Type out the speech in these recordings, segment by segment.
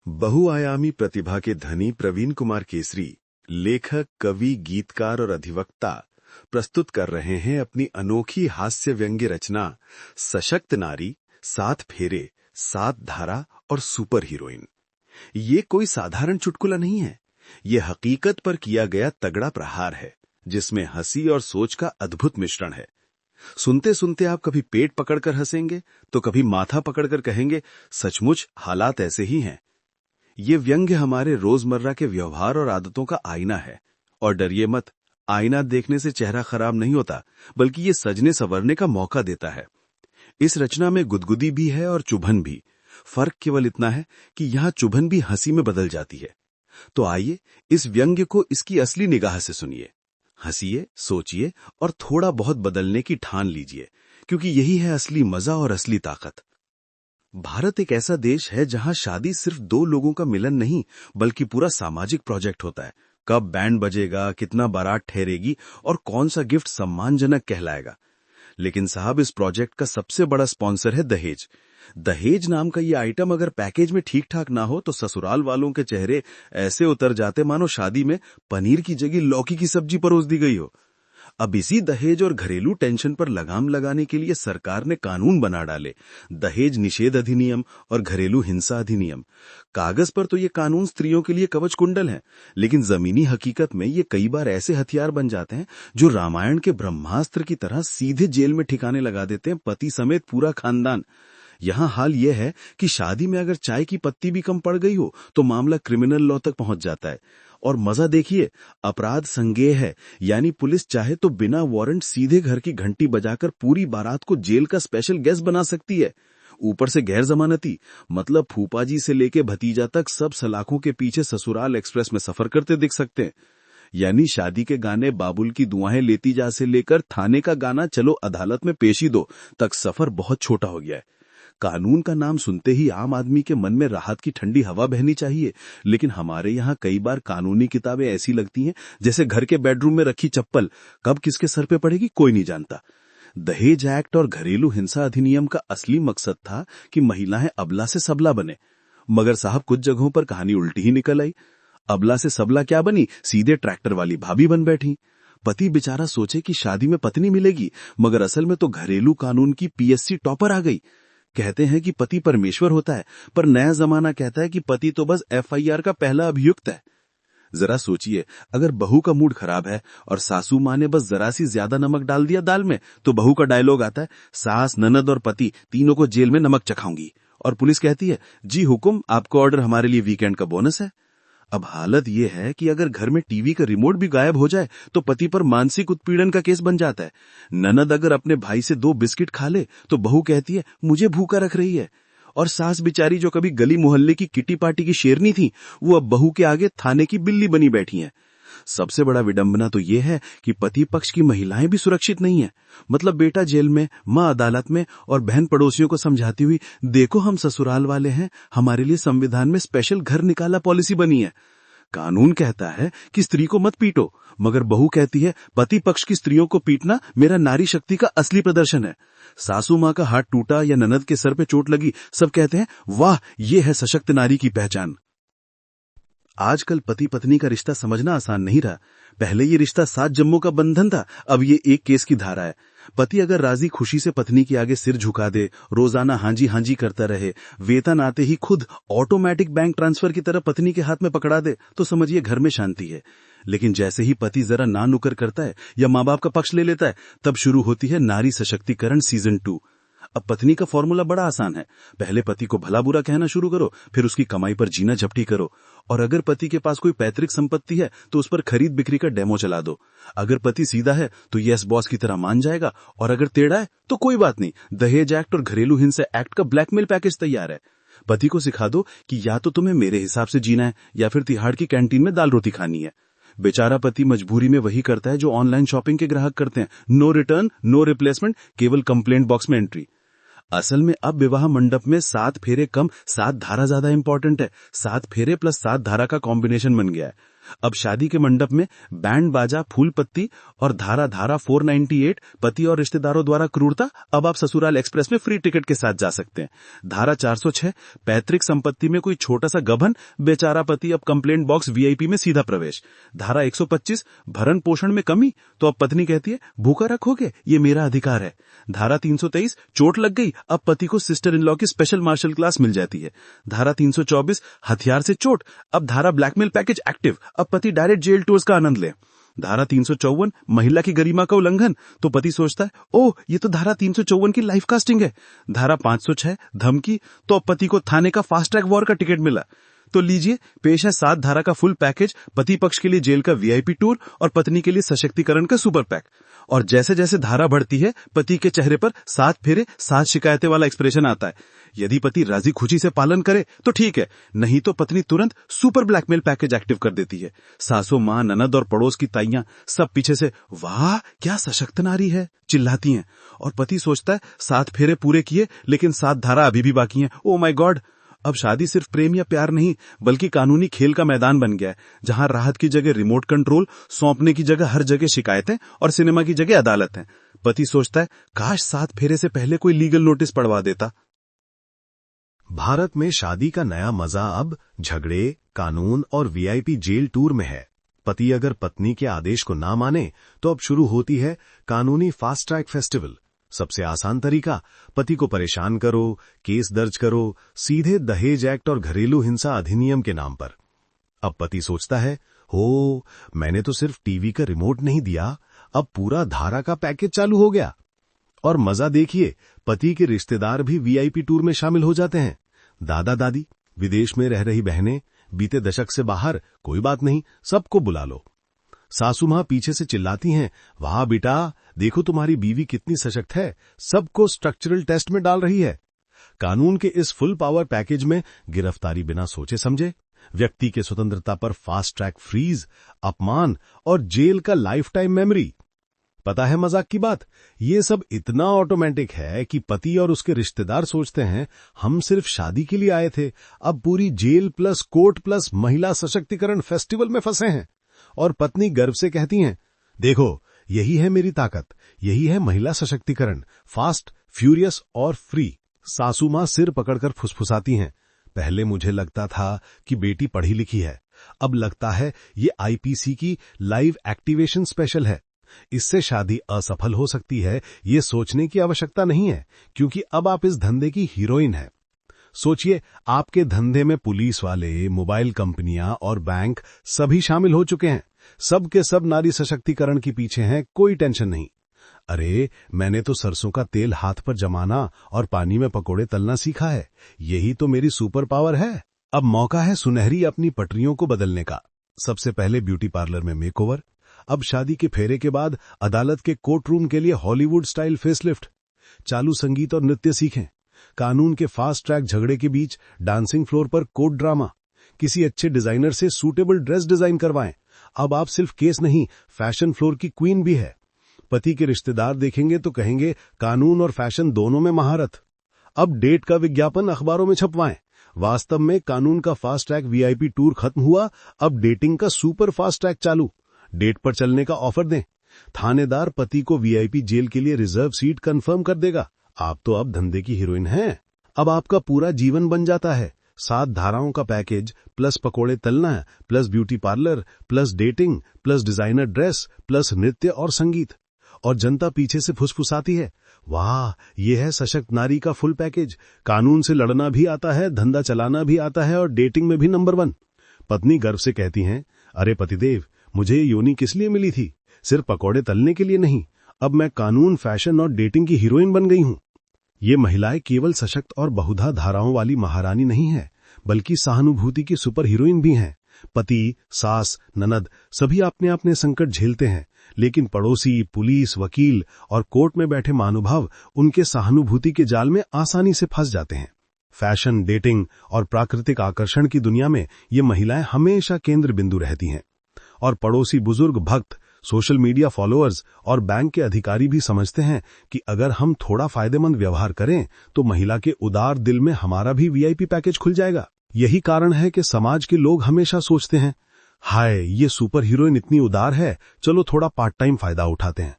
बहुआयामी प्रतिभा के धनी प्रवीण कुमार केसरी, लेखक, कवि, गीतकार और अधिवक्ता प्रस्तुत कर रहे हैं अपनी अनोखी हास्य व्यंग्य रचना सशक्त नारी, सात फेरे, सात धारा और सुपर हीरोइन। ये कोई साधारण चुटकुला नहीं है, ये हकीकत पर किया गया तगड़ा प्रहार है, जिसमें हंसी और सोच का अद्भुत मिश्रण है। सुनते सुनते आप कभी पेट पकड़कर हंसेंगे तो कभी माथा पकड़कर कहेंगे, सचमुच हालात ऐसे ही हैं। ये व्यंग्य हमारे रोजमर्रा के व्यवहार और आदतों का आईना है। और डरिए मत, आईना देखने से चेहरा खराब नहीं होता, बल्कि ये सजने संवरने का मौका देता है। इस रचना में गुदगुदी भी है और चुभन भी। फर्क केवल इतना है कि यहाँ चुभन भी हंसी में बदल जाती है। तो आइए इस व्यंग्य को इसकी असली निगाह से सुनिए, हंसिए, सोचिए और थोड़ा बहुत बदलने की ठान लीजिए, क्योंकि यही है असली मजा और असली ताकत। भारत एक ऐसा देश है जहां शादी सिर्फ दो लोगों का मिलन नहीं, बल्कि पूरा सामाजिक प्रोजेक्ट होता है। कब बैंड बजेगा, कितना बारात ठहरेगी और कौन सा गिफ्ट सम्मानजनक कहलाएगा। लेकिन साहब, इस प्रोजेक्ट का सबसे बड़ा स्पॉन्सर है दहेज। दहेज नाम का ये आइटम अगर पैकेज में ठीक ठाक ना हो तो ससुराल वालों के चेहरे ऐसे उतर जाते मानो शादी में पनीर की जगह लौकी की सब्जी परोस दी गई हो। अब इसी दहेज और घरेलू टेंशन पर लगाम लगाने के लिए सरकार ने कानून बना डाले, दहेज निषेध अधिनियम और घरेलू हिंसा अधिनियम। कागज पर तो ये कानून स्त्रियों के लिए कवच कुंडल है, लेकिन जमीनी हकीकत में ये कई बार ऐसे हथियार बन जाते हैं जो रामायण के ब्रह्मास्त्र की तरह सीधे जेल में ठिकाने लगा देते हैं पति समेत पूरा खानदान। यहाँ हाल यह है कि शादी में अगर चाय की पत्ती भी कम पड़ गई हो तो मामला क्रिमिनल लॉ तक पहुंच जाता है। और मजा देखिए, अपराध संज्ञेय है, यानी पुलिस चाहे तो बिना वारंट सीधे घर की घंटी बजाकर पूरी बारात को जेल का स्पेशल गेस्ट बना सकती है। ऊपर से गैर जमानती, मतलब फूफाजी से लेके भतीजा तक सब सलाखों के पीछे ससुराल एक्सप्रेस में सफर करते दिख सकते हैं। यानी शादी के गाने बाबुल की दुआएं लेती जा से लेकर थाने का गाना चलो अदालत में पेशी दो तक सफर बहुत छोटा हो गया है। कानून का नाम सुनते ही आम आदमी के मन में राहत की ठंडी हवा बहनी चाहिए, लेकिन हमारे यहाँ कई बार कानूनी किताबें ऐसी लगती हैं जैसे घर के बेडरूम में रखी चप्पल, कब किसके सर पे पड़ेगी कोई नहीं जानता। दहेज एक्ट और घरेलू हिंसा अधिनियम का असली मकसद था कि महिलाएं अबला से सबला बने, मगर साहब कुछ जगहों पर कहानी उल्टी ही निकल आई। अबला से सबला क्या बनी, सीधे ट्रैक्टर वाली भाभी बन बैठी। पति बेचारा सोचे कि शादी में पत्नी मिलेगी, मगर असल में तो घरेलू कानून की पीएससी टॉपर आ गई। कहते हैं कि पति परमेश्वर होता है, पर नया जमाना कहता है कि पति तो बस एफआईआर का पहला अभियुक्त है। जरा सोचिए, अगर बहू का मूड खराब है और सासू माँ ने बस जरा सी ज्यादा नमक डाल दिया दाल में, तो बहू का डायलॉग आता है, सास, ननद और पति तीनों को जेल में नमक चखाऊंगी। और पुलिस कहती है, जी हुकुम, आपको ऑर्डर हमारे लिए वीकेंड का बोनस है। अब हालत यह है कि अगर घर में टीवी का रिमोट भी गायब हो जाए तो पति पर मानसिक उत्पीड़न का केस बन जाता है। ननद अगर अपने भाई से 2 बिस्किट खा ले तो बहू कहती है, मुझे भूखा रख रही है। और सास बिचारी, जो कभी गली मोहल्ले की किटी पार्टी की शेरनी थी, वो अब बहू के आगे थाने की बिल्ली बनी बैठी हैं। सबसे बड़ा विडंबना तो यह है कि पति पक्ष की महिलाएं भी सुरक्षित नहीं है। मतलब बेटा जेल में, माँ अदालत में और बहन पड़ोसियों को समझाती हुई, देखो हम ससुराल वाले हैं, हमारे लिए संविधान में स्पेशल घर निकाला पॉलिसी बनी है। कानून कहता है कि स्त्री को मत पीटो, मगर बहू कहती है, पति पक्ष की स्त्रियों को पीटना मेरा नारी शक्ति का असली प्रदर्शन है। सासू माँ का हाथ टूटा या ननद के सर पे चोट लगी, सब कहते हैं, वाह, ये है सशक्त नारी की पहचान। आजकल पति पत्नी का रिश्ता समझना आसान नहीं रहा। पहले ये रिश्ता 7 जन्मों का बंधन था, अब ये एक केस की धारा है। पति अगर राजी खुशी से पत्नी के आगे सिर झुका दे, रोजाना हांजी हांजी करता रहे, वेतन आते ही खुद ऑटोमेटिक बैंक ट्रांसफर की तरह पत्नी के हाथ में पकड़ा दे, तो समझिए घर में शांति है। लेकिन जैसे ही पति जरा ना नुकर करता है या माँ बाप का पक्ष ले लेता है, तब शुरू होती है नारी सशक्तिकरण सीजन 2। अब पत्नी का फॉर्मूला बड़ा आसान है, पहले पति को भला बुरा कहना शुरू करो, फिर उसकी कमाई पर जीना झपटी करो। और अगर पति के पास कोई पैतृक संपत्ति है तो उस पर खरीद बिक्री का डेमो चला दो। अगर पति सीधा है तो यस बॉस की तरह मान जाएगा, और अगर टेढ़ा है तो कोई बात नहीं, दहेज एक्ट और घरेलू हिंसा एक्ट का ब्लैकमेल पैकेज तैयार है। पति को सिखा दो कि या तो तुम्हें मेरे हिसाब से जीना है या फिर तिहाड़ की कैंटीन में दाल रोटी खानी है। बेचारा पति मजबूरी में वही करता है जो ऑनलाइन शॉपिंग के ग्राहक करते हैं, नो रिटर्न, नो रिप्लेसमेंट, केवल कंप्लेंट बॉक्स में एंट्री। असल में अब विवाह मंडप में 7 फेरे कम 7 धारा ज्यादा इंपॉर्टेंट है। 7 फेरे प्लस 7 धारा का कॉम्बिनेशन बन गया है। अब शादी के मंडप में बैंड बाजा, फूल पत्ती और धारा धारा 498 पति और रिश्तेदारों द्वारा क्रूरता, अब आप ससुराल एक्सप्रेस में फ्री टिकट के साथ जा सकते हैं। धारा 406 पैतृक संपत्ति में कोई छोटा सा गबन, बेचारा पति, अब कंप्लेंट बॉक्स वीआईपी में सीधा प्रवेश। धारा 125 भरण पोषण में कमी, तो अब पत्नी कहती है भूखा रखोगे, ये मेरा अधिकार है। धारा 323 चोट लग गई, अब पति को सिस्टर इन लॉ की स्पेशल मार्शल क्लास मिल जाती है। धारा 324 हथियार से चोट, अब धारा ब्लैकमेल पैकेज एक्टिव, अब पति डायरेक्ट जेल टूर्स का आनंद ले। धारा 354 महिला की गरिमा का उल्लंघन, तो पति सोचता है ओह ये तो धारा 354 की लाइफ कास्टिंग है। धारा 506 धमकी, तो अब पति को थाने का फास्ट ट्रैक वॉर का टिकट मिला। तो लीजिए पेश है 7 धारा का फुल पैकेज, पति पक्ष के लिए जेल का वीआईपी टूर और पत्नी के लिए सशक्तिकरण का सुपर पैक। और जैसे जैसे धारा बढ़ती है, पति के चेहरे पर 7 फेरे 7 शिकायतें वाला एक्सप्रेशन आता है। यदि पति राजी खुशी से पालन करे तो ठीक है, नहीं तो पत्नी तुरंत सुपर ब्लैकमेल पैकेज एक्टिव कर देती है। सासू, माँ, ननद और पड़ोस की ताइयां सब पीछे से वाह क्या सशक्त नारी है चिल्लाती हैं, और पति सोचता है 7 फेरे पूरे किए लेकिन 7 धारा अभी भी बाकी हैं। ओ माय गॉड, अब शादी सिर्फ प्रेम या प्यार नहीं बल्कि कानूनी खेल का मैदान बन गया है, जहां राहत की जगह रिमोट कंट्रोल, सौंपने की जगह हर जगह शिकायतें और सिनेमा की जगह अदालत है। पति सोचता है काश 7 फेरे से पहले कोई लीगल नोटिस पढ़वा देता। भारत में शादी का नया मजा अब झगड़े, कानून और वीआईपी जेल टूर में है। पति अगर पत्नी के आदेश को ना माने तो अब शुरू होती है कानूनी फास्ट ट्रैक फेस्टिवल। सबसे आसान तरीका, पति को परेशान करो, केस दर्ज करो, सीधे दहेज एक्ट और घरेलू हिंसा अधिनियम के नाम पर। अब पति सोचता है हो मैंने तो सिर्फ टीवी का रिमोट नहीं दिया, अब पूरा धारा का पैकेज चालू हो गया। और मजा देखिए, पति के रिश्तेदार भी वीआईपी टूर में शामिल हो जाते हैं। दादा दादी, विदेश में रह रही बहनें, बीते दशक से बाहर, कोई बात नहीं, सबको बुला लो। सासू मां पीछे से चिल्लाती हैं वाह बेटा देखो तुम्हारी बीवी कितनी सशक्त है, सबको स्ट्रक्चरल टेस्ट में डाल रही है। कानून के इस फुल पावर पैकेज में गिरफ्तारी बिना सोचे समझे, व्यक्ति के स्वतंत्रता पर फास्ट ट्रैक फ्रीज, अपमान और जेल का लाइफ टाइम मेमोरी। पता है मजाक की बात, ये सब इतना ऑटोमेटिक है कि पति और उसके रिश्तेदार सोचते हैं हम सिर्फ शादी के लिए आए थे, अब पूरी जेल प्लस कोर्ट प्लस महिला सशक्तिकरण फेस्टिवल में फंसे हैं। और पत्नी गर्व से कहती हैं देखो यही है मेरी ताकत, यही है महिला सशक्तिकरण, फास्ट, फ्यूरियस और फ्री। सासू मां सिर पकड़कर फुसफुसाती हैं पहले मुझे लगता था कि बेटी पढ़ी लिखी है, अब लगता है ये आईपीसी की लाइव एक्टिवेशन स्पेशल है। इससे शादी असफल हो सकती है ये सोचने की आवश्यकता नहीं है, क्योंकि अब आप इस धंधे की हीरोइन हैं। सोचिए आपके धंधे में पुलिस वाले, मोबाइल कंपनियां और बैंक सभी शामिल हो चुके हैं। सब के सब नारी सशक्तिकरण के पीछे हैं, कोई टेंशन नहीं। अरे मैंने तो सरसों का तेल हाथ पर जमाना और पानी में पकोड़े तलना सीखा है, यही तो मेरी सुपर पावर है। अब मौका है सुनहरी अपनी पटरियों को बदलने का। सबसे पहले ब्यूटी पार्लर में मेकओवर, अब शादी के फेरे के बाद अदालत के कोर्ट रूम के लिए हॉलीवुड स्टाइल फेसलिफ्ट। चालू संगीत और नृत्य सीखें, कानून के फास्ट ट्रैक झगड़े के बीच डांसिंग फ्लोर पर कोर्ट ड्रामा, किसी अच्छे डिजाइनर से सूटेबल ड्रेस डिजाइन करवाएं। अब आप सिर्फ केस नहीं, फैशन फ्लोर की क्वीन भी है। पति के रिश्तेदार देखेंगे तो कहेंगे कानून और फैशन दोनों में महारत। अब डेट का विज्ञापन अखबारों में छपवाएं। वास्तव में कानून का फास्ट ट्रैक वीआईपी टूर खत्म हुआ, अब डेटिंग का सुपर फास्ट ट्रैक चालू। डेट पर चलने का ऑफर दें, थानेदार पति को वीआईपी जेल के लिए रिजर्व सीट कंफर्म कर देगा। आप तो अब धंधे की हीरोइन हैं। अब आपका पूरा जीवन बन जाता है 7 धाराओं का पैकेज, प्लस पकोड़े तलना, plus beauty parlour, plus dating, plus designer dress, plus नृत्य और संगीत। और जनता पीछे से फुसफुसाती है वाह ये है सशक्त नारी का फुल पैकेज, कानून से लड़ना भी आता है, धंधा चलाना भी आता है और डेटिंग में भी नंबर 1। पत्नी गर्व से कहती हैं अरे पतिदेव मुझे ये योनी किस लिए मिली थी, सिर्फ पकोड़े तलने के लिए नहीं, अब मैं कानून, फैशन और डेटिंग की हीरोइन बन गई हूं। ये महिलाएं केवल सशक्त और बहुधा धाराओं वाली महारानी नहीं है, बल्कि सहानुभूति की सुपर हीरोइन भी हैं। पति, सास, ननद सभी अपने अपने संकट झेलते हैं, लेकिन पड़ोसी, पुलिस, वकील और कोर्ट में बैठे महानुभाव उनके सहानुभूति के जाल में आसानी से फंस जाते हैं। फैशन, डेटिंग और प्राकृतिक आकर्षण की दुनिया में ये महिलाएं हमेशा केंद्र बिंदु रहती हैं। और पड़ोसी, बुजुर्ग, भक्त, सोशल मीडिया फॉलोअर्स और बैंक के अधिकारी भी समझते हैं कि अगर हम थोड़ा फायदेमंद व्यवहार करें तो महिला के उदार दिल में हमारा भी वीआईपी पैकेज खुल जाएगा। यही कारण है कि समाज के लोग हमेशा सोचते हैं हाय, ये सुपर हीरोइन इतनी उदार है, चलो थोड़ा पार्ट टाइम फायदा उठाते हैं।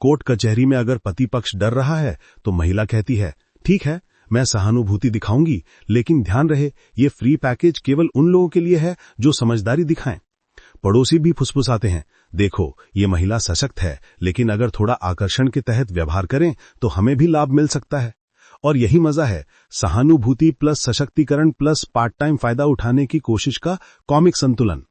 कोर्ट कचहरी में अगर पति पक्ष डर रहा है तो महिला कहती है, ठीक है, मैं सहानुभूति दिखाऊंगी, लेकिन ध्यान रहे ये फ्री पैकेज केवल उन लोगों के लिए है जो समझदारी दिखाएं। पड़ोसी भी फुसफुसाते हैं, देखो ये महिला सशक्त है, लेकिन अगर थोड़ा आकर्षण के तहत व्यवहार करें तो हमें भी लाभ मिल सकता है। और यही मजा है, सहानुभूति प्लस सशक्तिकरण प्लस पार्ट टाइम फायदा उठाने की कोशिश का कॉमिक संतुलन।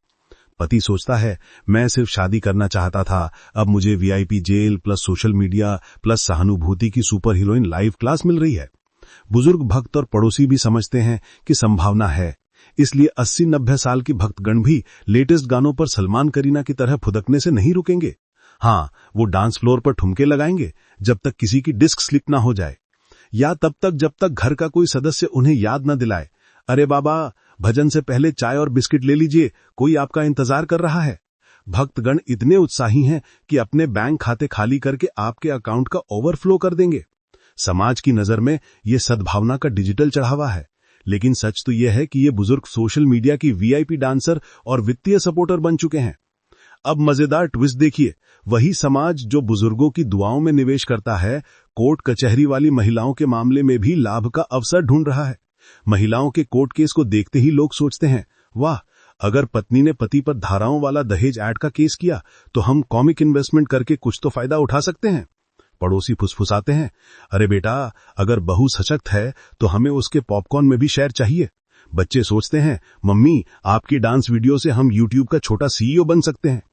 पति सोचता है, मैं सिर्फ शादी करना चाहता था, अब मुझे VIP jail plus social media plus सहानुभूति की सुपर हीरोइन लाइव क्लास मिल रही है। बुजुर्ग भक्त और पड़ोसी भी समझते हैं कि संभावना है, इसलिए 80-90 साल के भक्तगण भी लेटेस्ट गानों पर सलमान करीना की तरह फुदकने से नहीं रुकेंगे। हाँ, वो डांस फ्लोर पर ठुमके लगाएंगे जब तक किसी की डिस्क स्लिप ना हो जाए, या तब तक जब तक घर का कोई सदस्य उन्हें याद न दिलाए, अरे बाबा, भजन से पहले चाय और बिस्किट ले लीजिए, कोई आपका इंतजार कर रहा है। भक्तगण इतने उत्साही हैं कि अपने बैंक खाते खाली करके आपके अकाउंट का ओवरफ्लो कर देंगे। समाज की नजर में ये सद्भावना का डिजिटल चढ़ावा है, लेकिन सच तो यह है कि ये बुजुर्ग सोशल मीडिया की वीआईपी डांसर और वित्तीय सपोर्टर बन चुके हैं। अब मजेदार ट्विस्ट देखिए, वही समाज जो बुजुर्गों की दुआओं में निवेश करता है, कोर्ट कचहरी वाली महिलाओं के मामले में भी लाभ का अवसर ढूंढ रहा है। महिलाओं के कोर्ट केस को देखते ही लोग सोचते हैं, वाह, अगर पत्नी ने पति पर धाराओं वाला दहेज ऐड का केस किया तो हम कॉमिक इन्वेस्टमेंट करके कुछ तो फायदा उठा सकते हैं। पड़ोसी फुसफुसाते हैं, अरे बेटा, अगर बहू सशक्त है तो हमें उसके पॉपकॉर्न में भी शेयर चाहिए। बच्चे सोचते हैं, मम्मी, आपकी डांस वीडियो से हम यूट्यूब का छोटा सीईओ बन सकते हैं।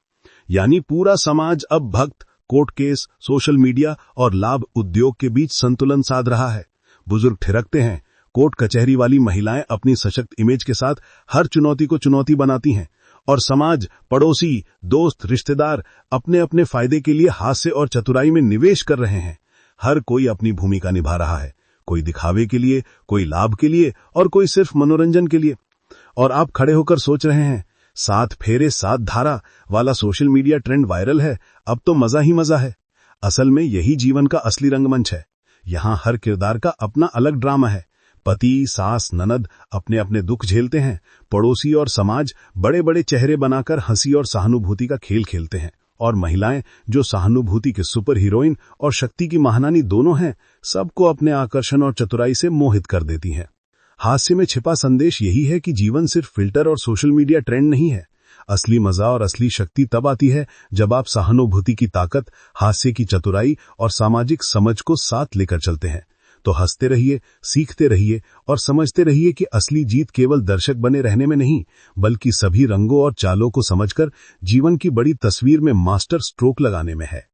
यानी पूरा समाज अब भक्त, कोर्ट केस, सोशल मीडिया और लाभ उद्योग के बीच संतुलन साध रहा है। बुजुर्ग ठिरकते हैं, कोर्ट कचहरी वाली महिलाएं अपनी सशक्त इमेज के साथ हर चुनौती को चुनौती बनाती हैं, और समाज, पड़ोसी, दोस्त, रिश्तेदार अपने अपने फायदे के लिए हास्य और चतुराई में निवेश कर रहे हैं। हर कोई अपनी भूमिका निभा रहा है, कोई दिखावे के लिए, कोई लाभ के लिए और कोई सिर्फ मनोरंजन के लिए। और आप खड़े होकर सोच रहे हैं, 7 फेरे 7 धारा वाला सोशल मीडिया ट्रेंड वायरल है, अब तो मजा ही मजा है। असल में यही जीवन का असली रंगमंच है। यहाँ हर किरदार का अपना अलग ड्रामा है। पति, सास, ननद अपने अपने दुख झेलते हैं, पड़ोसी और समाज बड़े बड़े चेहरे बनाकर हंसी और सहानुभूति का खेल खेलते हैं, और महिलाएं जो सहानुभूति के सुपर हीरोइन और शक्ति की महारानी दोनों हैं, सबको अपने आकर्षण और चतुराई से मोहित कर देती हैं। हास्य में छिपा संदेश यही है कि जीवन सिर्फ फिल्टर और सोशल मीडिया ट्रेंड नहीं है। असली मजा और असली शक्ति तब आती है जब आप सहानुभूति की ताकत, हास्य की चतुराई और सामाजिक समझ को साथ लेकर चलते हैं। तो हंसते रहिए, सीखते रहिए और समझते रहिए कि असली जीत केवल दर्शक बने रहने में नहीं, बल्कि सभी रंगों और चालों को समझकर जीवन की बड़ी तस्वीर में मास्टर स्ट्रोक लगाने में है।